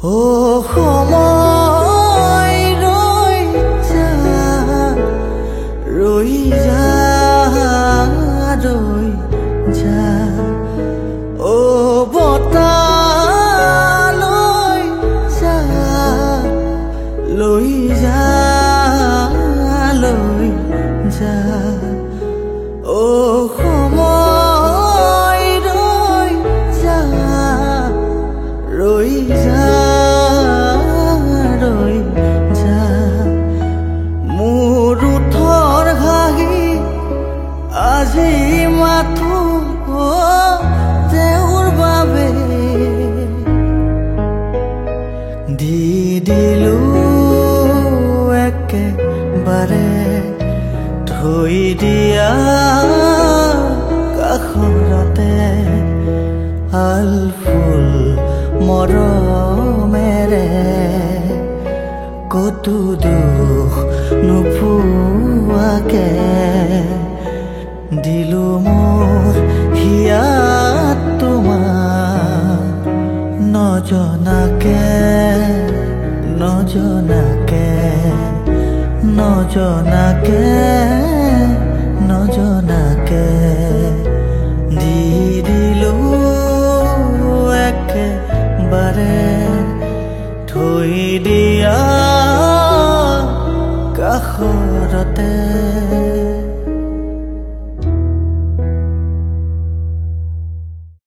ও সময় ৰৈ যা ও বতাহ লৈ যা ও সময় ৰৈ যা মোৰ ওঠৰ ঘাঁহি আজি মাথো তেওঁৰ বাবে দি দিলো একেবাৰে থৈ দিয়া কাষৰতে আল ফুল মৰমেৰে কতো দুখ নোপোৱাকে দিলো মোৰ হিয়াত তোমাক নজনাকে দি দিলো একেবাৰে থৈ দিয়া কাষৰতে